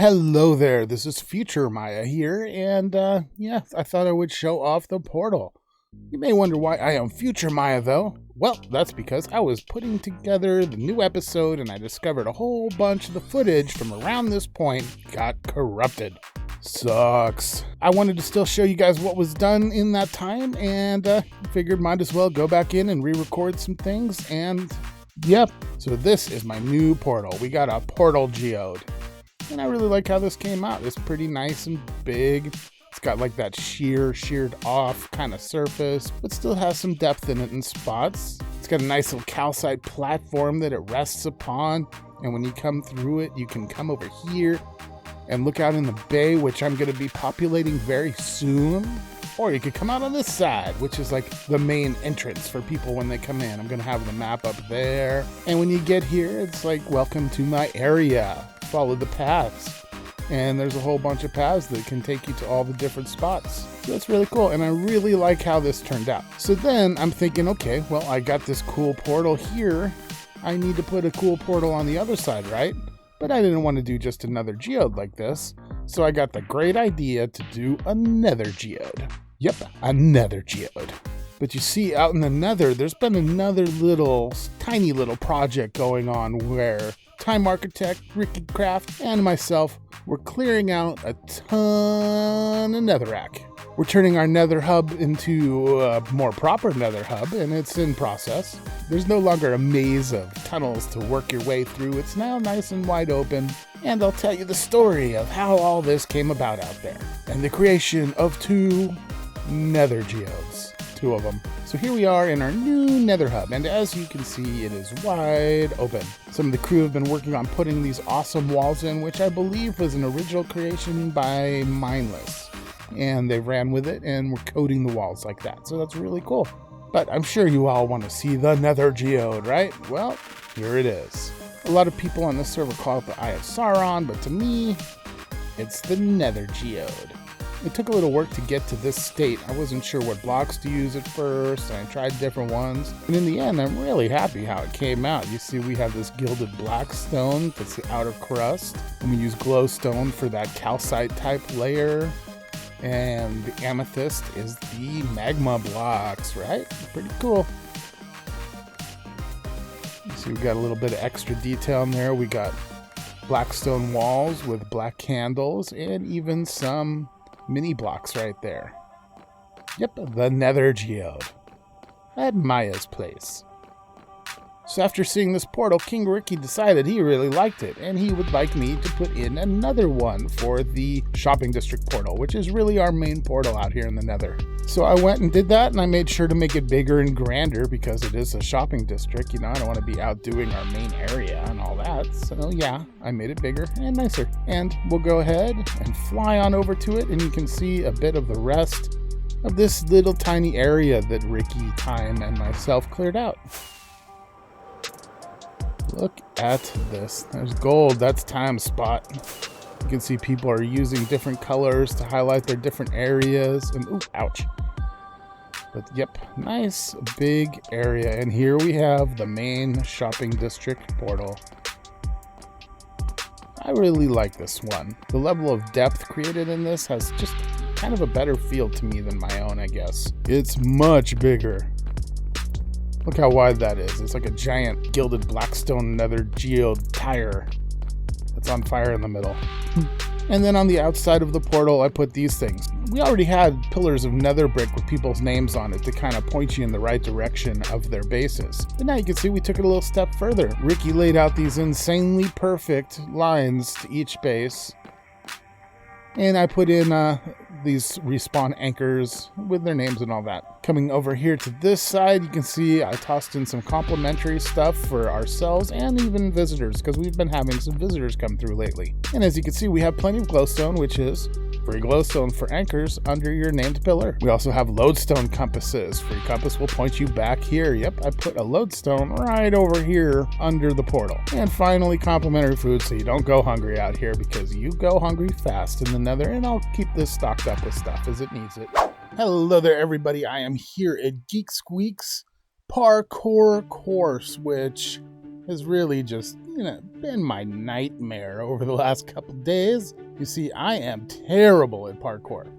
Hello there, this is Future Miah here, and yeah, I thought I would show off the portal. You may wonder why I am Future Miah though. Well, that's because I was putting together the new episode and I discovered a whole bunch of the footage from around this point got corrupted. Sucks. I wanted to still show you guys what was done in that time, and figured might as well go back in and re-record some things, and yep. So this is my new portal. We got a portal geode. And I really like how this came out. It's pretty nice and big. It's got like that sheared off kind of surface, but still has some depth in it in spots. It's got a nice little calcite platform that it rests upon. And when you come through it, you can come over here and look out in the bay, which I'm going to be populating very soon. Or you could come out on this side, which is like the main entrance for people when they come in. I'm going to have the map up there. And when you get here, it's like, welcome to my area. Follow the paths. And there's a whole bunch of paths that can take you to all the different spots. So that's really cool. And I really like how this turned out. So then I'm thinking, okay, well, I got this cool portal here. I need to put a cool portal on the other side, right? But I didn't want to do just another geode like this. So I got the great idea to do a nether geode. Yep, a nether geode. But you see, out in the nether, there's been another tiny little project going on where TimeArchitect, RickyCFT, and myself were clearing out a ton of netherrack. We're turning our nether hub into a more proper nether hub, and it's in process. There's no longer a maze of tunnels to work your way through. It's now nice and wide open, and I'll tell you the story of how all this came about out there, and the creation of 2 nether geodes. 2 of them. So here we are in our new nether hub, and as you can see, it is wide open. Some of the crew have been working on putting these awesome walls in, which I believe was an original creation by Mineless. And they ran with it and were coating the walls like that. So that's really cool. But I'm sure you all want to see the nether geode, right? Well, here it is. A lot of people on this server call it the Eye of Sauron, but to me, it's the nether geode. It took a little work to get to this state. I wasn't sure what blocks to use at first, and I tried different ones. And in the end, I'm really happy how it came out. You see, we have this gilded black stone that's the outer crust. And we use glowstone for that calcite type layer. And the amethyst is the magma blocks, right? Pretty cool. You see, we got a little bit of extra detail in there. We got black stone walls with black candles and even some mini blocks right there. Yep, the nether geode at Miah's place. So after seeing this portal, King Ricky decided he really liked it, and he would like me to put in another one for the shopping district portal, which is really our main portal out here in the nether. So I went and did that, and I made sure to make it bigger and grander because it is a shopping district. You know, I don't want to be outdoing our main area and all that. So yeah, I made it bigger and nicer. And we'll go ahead and fly on over to it, and you can see a bit of the rest of this little tiny area that Ricky, Time, and myself cleared out. Look at this. There's gold. That's Time's spot. You can see people are using different colors to highlight their different areas. And ooh, ouch. But yep, nice big area. And here we have the main shopping district portal. I really like this one. The level of depth created in this has just kind of a better feel to me than my own, I guess. It's much bigger. Look how wide that is. It's like a giant gilded blackstone nether geode tire that's on fire in the middle. And then on the outside of the portal, I put these things. We already had pillars of nether brick with people's names on it to kind of point you in the right direction of their bases. But now you can see we took it a little step further. Ricky laid out these insanely perfect lines to each base. And I put in these respawn anchors with their names and all that. Coming over here to this side, you can see I tossed in some complimentary stuff for ourselves and even visitors, because we've been having some visitors come through lately. And as you can see, we have plenty of glowstone, which is free glowstone for anchors under your named pillar. We also have lodestone compasses. Free compass will point you back here. Yep, I put a lodestone right over here under the portal. And finally, complimentary food, so you don't go hungry out here, because you go hungry fast in the nether, and I'll keep this stocked up with stuff as it needs it. Hello there, everybody. I am here at Geeksqueek's Parkour course, which has really just, been my nightmare over the last couple days. You see, I am terrible at parkour.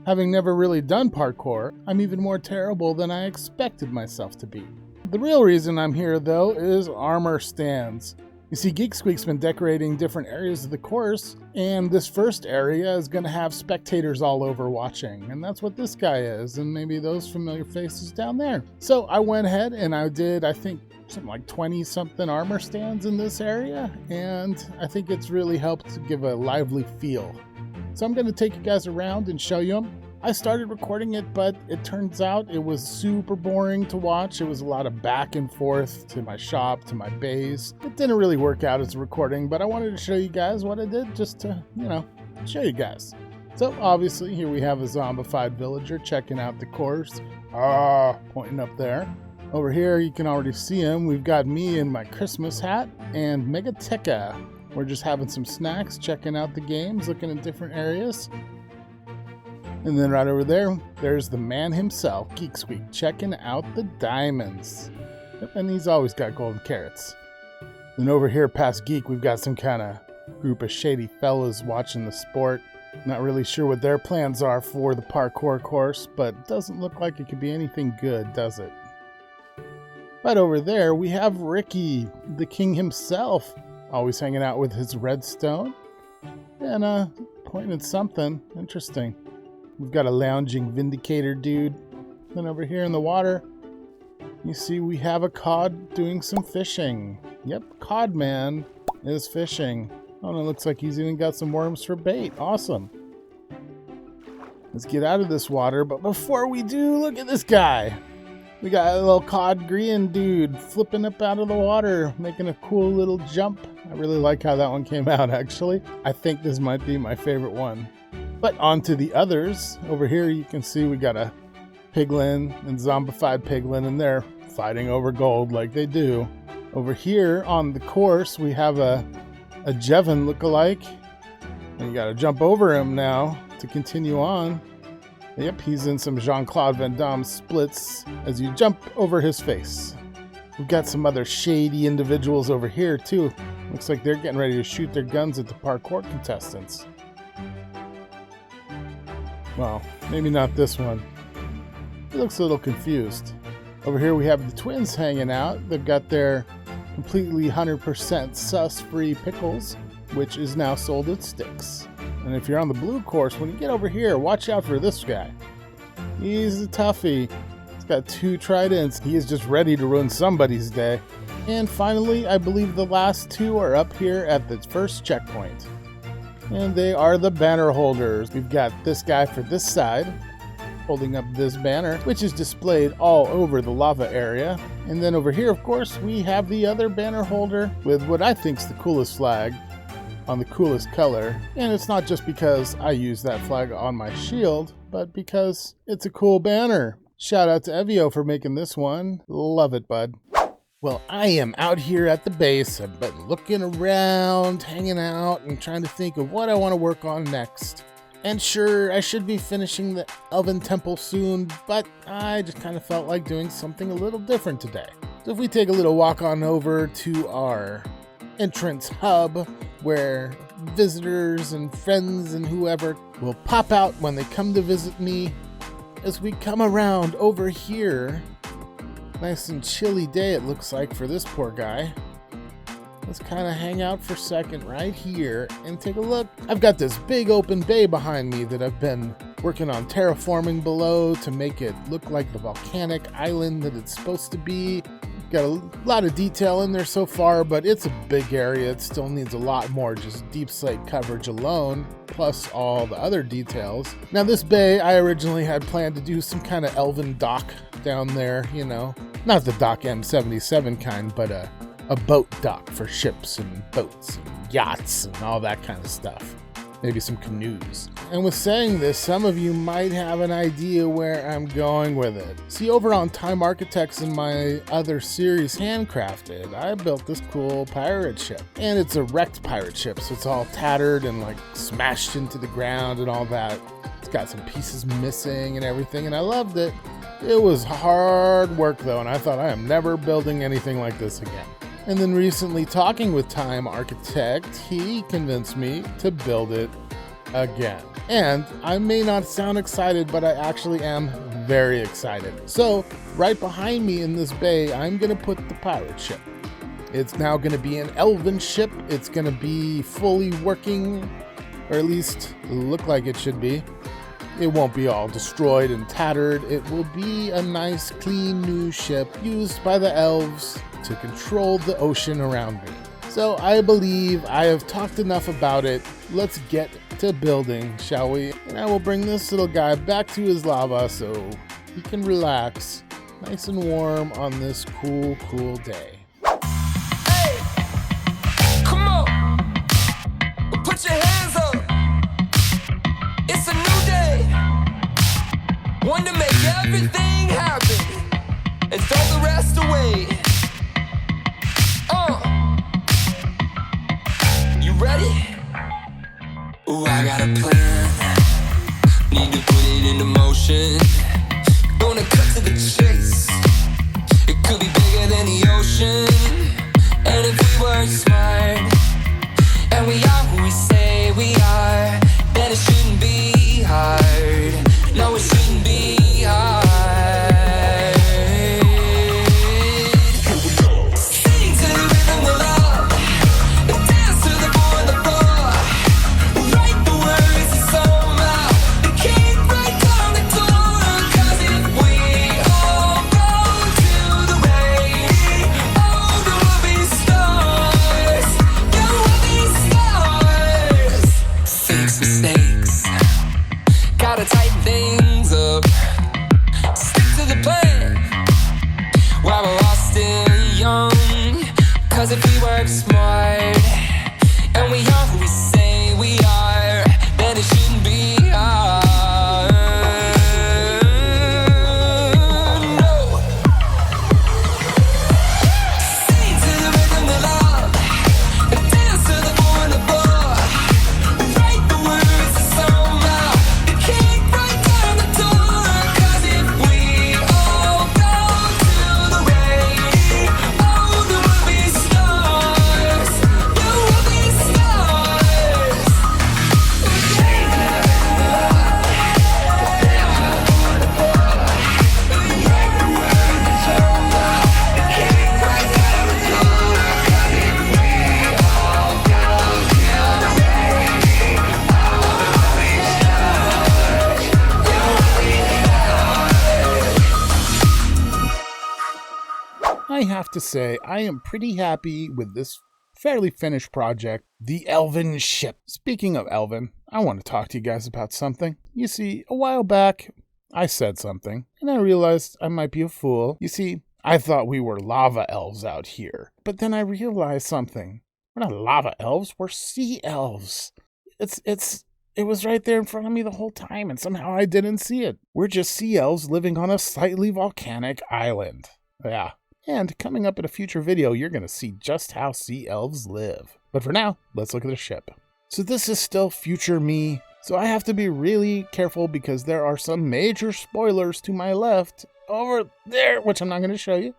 Having never really done parkour, I'm even more terrible than I expected myself to be. The real reason I'm here, though, is armor stands. You see, Geeksqueek's been decorating different areas of the course, and this first area is going to have spectators all over watching, and that's what this guy is, and maybe those familiar faces down there. So I went ahead and I did, I think, something like 20-something armor stands in this area, and I think it's really helped to give a lively feel. So I'm going to take you guys around and show you them. I started recording it, but it turns out it was super boring to watch. It was a lot of back and forth to my shop, to my base. It didn't really work out as a recording, but I wanted to show you guys what I did just to, show you guys. So obviously here we have a zombified villager checking out the course. Pointing up there. Over here you can already see him. We've got me in my Christmas hat and Megateka. We're just having some snacks, checking out the games, looking at different areas. And then right over there, there's the man himself, Geeksqueek, checking out the diamonds. Yep, and he's always got golden carrots. Then over here past Geek, we've got some kind of group of shady fellas watching the sport. Not really sure what their plans are for the parkour course, but it doesn't look like it could be anything good, does it? Right over there, we have Ricky, the king himself, always hanging out with his redstone and pointing at something interesting. We've got a lounging Vindicator dude. Then over here in the water, you see we have a cod doing some fishing. Yep, Cod Man is fishing. Oh, and it looks like he's even got some worms for bait. Awesome. Let's get out of this water, but before we do, look at this guy. We got a little cod green dude flipping up out of the water, making a cool little jump. I really like how that one came out, actually. I think this might be my favorite one. But on to the others. Over here you can see we got a piglin and zombified piglin, and they're fighting over gold like they do. Over here on the course we have a Jevon lookalike. And you gotta jump over him now to continue on. Yep, he's in some Jean-Claude Van Damme splits as you jump over his face. We've got some other shady individuals over here too. Looks like they're getting ready to shoot their guns at the parkour contestants. Well, maybe not this one. He looks a little confused. Over here we have the twins hanging out. They've got their completely 100% sus-free pickles, which is now sold at Sticks. And if you're on the blue course, when you get over here, watch out for this guy. He's a toughie. He's got 2 tridents. He is just ready to ruin somebody's day. And finally, I believe the last 2 are up here at the first checkpoint. And they are the banner holders. We've got this guy for this side, holding up this banner, which is displayed all over the lava area. And then over here, of course, we have the other banner holder with what I think is the coolest flag on the coolest color. And it's not just because I use that flag on my shield, but because it's a cool banner. Shout out to EVIO for making this one. Love it, bud. Well, I am out here at the base. I've been looking around, hanging out, and trying to think of what I want to work on next. And sure, I should be finishing the Elven Temple soon, but I just kind of felt like doing something a little different today. So if we take a little walk on over to our entrance hub, where visitors and friends and whoever will pop out when they come to visit me, as we come around over here. Nice and chilly day it looks like for this poor guy. Let's kind of hang out for a second right here and take a look. I've got this big open bay behind me that I've been working on terraforming below to make it look like the volcanic island that it's supposed to be. Got a lot of detail in there so far, but it's a big area. It still needs a lot more just deep slate coverage alone, plus all the other details. Now this bay, I originally had planned to do some kind of elven dock down there, not the dock M77 kind, but a boat dock for ships and boats and yachts and all that kind of stuff. Maybe some canoes. And with saying this, some of you might have an idea where I'm going with it. See, over on TimeArchitect in my other series, Handcrafted, I built this cool pirate ship. And it's a wrecked pirate ship, so it's all tattered and like smashed into the ground and all that. It's got some pieces missing and everything, and I loved it. It was hard work though, and I thought I am never building anything like this again. And then recently talking with TimeArchitect, he convinced me to build it again. And I may not sound excited, but I actually am very excited. So right behind me in this bay, I'm gonna put the pirate ship. It's now gonna be an Elven ship. It's gonna be fully working, or at least look like it should be. It won't be all destroyed and tattered. It will be a nice, clean new ship used by the elves to control the ocean around me. So I believe I have talked enough about it. Let's get to building, shall we? And I will bring this little guy back to his lava so he can relax nice and warm on this cool, cool day. Hey, come on, put your hands up. It's a new day, one to make everything happen and throw the rest away. You ready? Ooh, I got a plan. Need to put it into motion. Gonna cut to the chase. It could be bigger than the ocean. And if we were smart, and we are who we say we are, then it shouldn't be hard. No, it shouldn't be hard. Sing to the rhythm we love, and dance to the boy on the floor. Write the words of song out, the king right down the door. 'Cause if we all go to the rain, oh, there will be stars. There will be stars. Fix mistakes, gotta tighten things up. Stick to the plan while we're all still young. 'Cause if we work smart and we are who we say we are, then it shouldn't be hard. No. Sing to the rhythm we love, and dance to the boy on the floor. Write the words of song out, the king right down the door. 'Cause if we all go to the rain, oh, there will be stars. There will be stars. I have to say, I am pretty happy with this fairly finished project, the Elven Ship. Speaking of Elven, I want to talk to you guys about something. You see, a while back, I said something, and I realized I might be a fool. You see, I thought we were lava elves out here, but then I realized something. We're not lava elves, we're sea elves. It was right there in front of me the whole time, and somehow I didn't see it. We're just sea elves living on a slightly volcanic island. Yeah. And coming up in a future video, you're going to see just how sea elves live. But for now, let's look at the ship. So this is still future me, so I have to be really careful because there are some major spoilers to my left over there, which I'm not going to show you.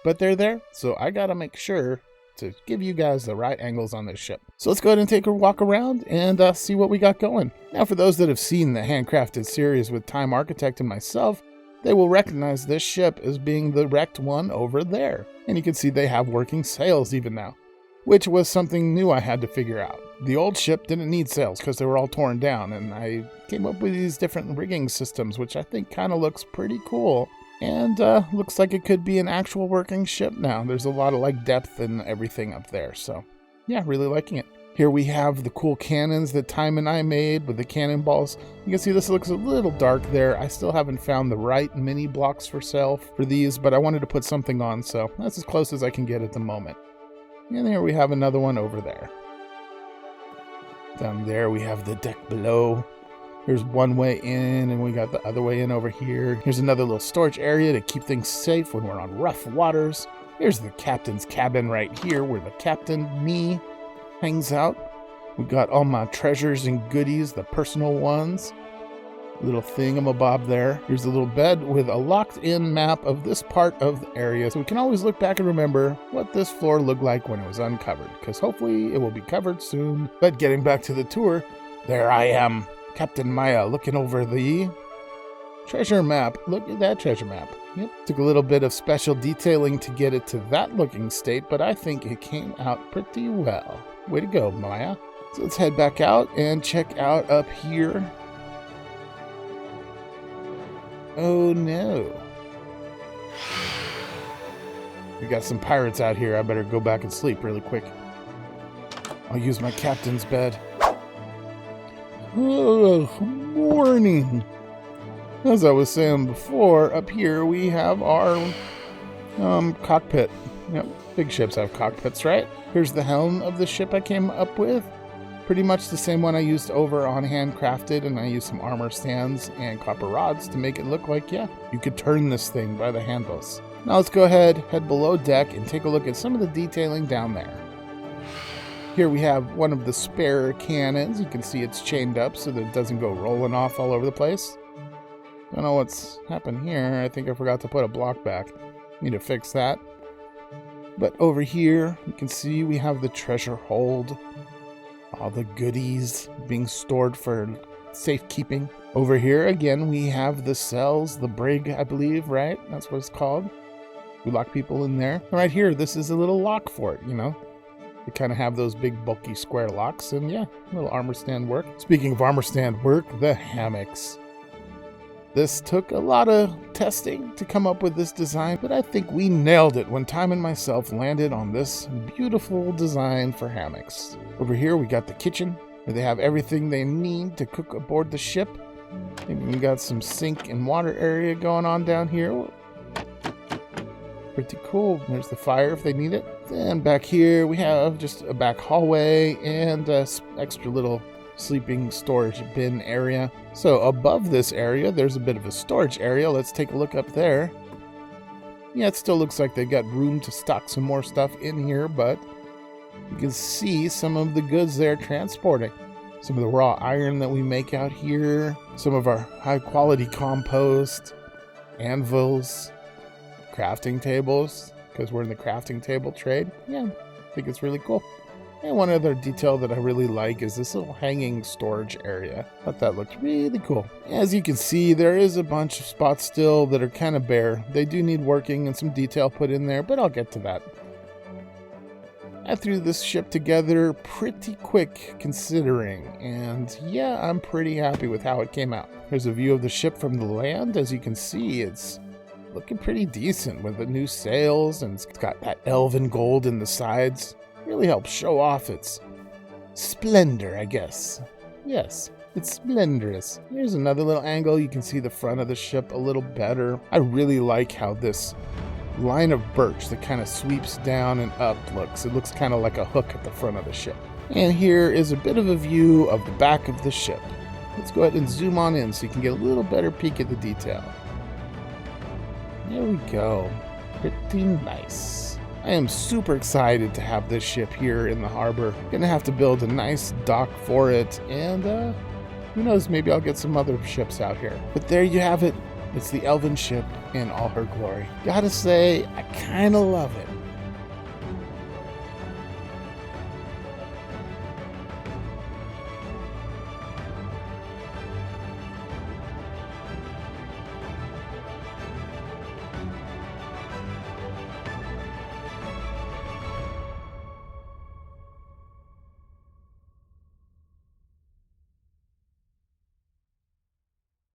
But they're there, so I got to make sure to give you guys the right angles on this ship. So let's go ahead and take a walk around and see what we got going. Now, for those that have seen the handcrafted series with TimeArchitect and myself, they will recognize this ship as being the wrecked one over there. And you can see they have working sails even now, which was something new I had to figure out. The old ship didn't need sails because they were all torn down, and I came up with these different rigging systems, which I think kind of looks pretty cool. And looks like it could be an actual working ship now. There's a lot of like depth and everything up there, so yeah, really liking it. Here we have the cool cannons that Time and I made with the cannonballs. You can see this looks a little dark there. I still haven't found the right mini blocks for sale for these, but I wanted to put something on, so that's as close as I can get at the moment. And here we have another one over there. Down there we have the deck below. Here's one way in, and we got the other way in over here. Here's another little storage area to keep things safe when we're on rough waters. Here's the captain's cabin right here, where the captain, me, hangs out. We got all my treasures and goodies, the personal ones. little thingamabob there. Here's a little bed with a locked-in map of this part of the area, so we can always look back and remember what this floor looked like when it was uncovered, because hopefully it will be covered soon. But getting back to the tour, there I am, Captain Miah, looking over the treasure map. Look at that treasure map. Yep, took a little bit of special detailing to get it to that looking state, but I think it came out pretty well. Way to go, Miah. So let's head back out and check out up here. Oh no. We got some pirates out here. I better go back and sleep really quick. I'll use my captain's bed. Oh, morning. As I was saying before, up here we have our cockpit. Yep, big ships have cockpits, right? Here's the helm of the ship I came up with. Pretty much the same one I used over on Handcrafted, and I used some armor stands and copper rods to make it look like, yeah, you could turn this thing by the handles. Now let's go ahead, head below deck, and take a look at some of the detailing down there. Here we have one of the spare cannons. You can see it's chained up so that it doesn't go rolling off all over the place. Don't know what's happened here. I think I forgot to put a block back. Need to fix that. But over here, you can see we have the treasure hold. All the goodies being stored for safekeeping. Over here, again, we have the cells, the brig, I believe, right? That's what it's called. We lock people in there. And right here, this is a little lock for it, you know? They kind of have those big, bulky square locks, and yeah, little armor stand work. Speaking of armor stand work, the hammocks. This took a lot of testing to come up with this design, but I think we nailed it when Time and myself landed on this beautiful design for hammocks. Over here we got the kitchen, where they have everything they need to cook aboard the ship. Maybe we got some sink and water area going on down here. Pretty cool. There's the fire if they need it. Then back here we have just a back hallway and a extra little sleeping storage bin area. So above this area, there's a bit of a storage area. Let's take a look up there. Yeah, it still looks like they got room to stock some more stuff in here, but you can see some of the goods they're transporting. Some of the raw iron that we make out here, some of our high quality compost, anvils, crafting tables, because we're in the crafting table trade. Yeah, I think it's really cool. And one other detail that I really like is this little hanging storage area. I thought that looked really cool. As you can see, there is a bunch of spots still that are kind of bare. They do need working and some detail put in there, but I'll get to that. I threw this ship together pretty quick considering, and yeah, I'm pretty happy with how it came out. Here's a view of the ship from the land. As you can see, it's looking pretty decent with the new sails, and it's got that elven gold in the sides. Really helps show off its splendor, I guess. Yes, it's splendorous. Here's another little angle. You can see the front of the ship a little better. I really like how this line of birch that kind of sweeps down and up looks. It looks kind of like a hook at the front of the ship. And here is a bit of a view of the back of the ship. Let's go ahead and zoom on in so you can get a little better peek at the detail. There we go. Pretty nice. I am super excited to have this ship here in the harbor. Gonna have to build a nice dock for it, and who knows, maybe I'll get some other ships out here. But there you have it. It's the Elven Ship in all her glory. Gotta say, I kinda love it.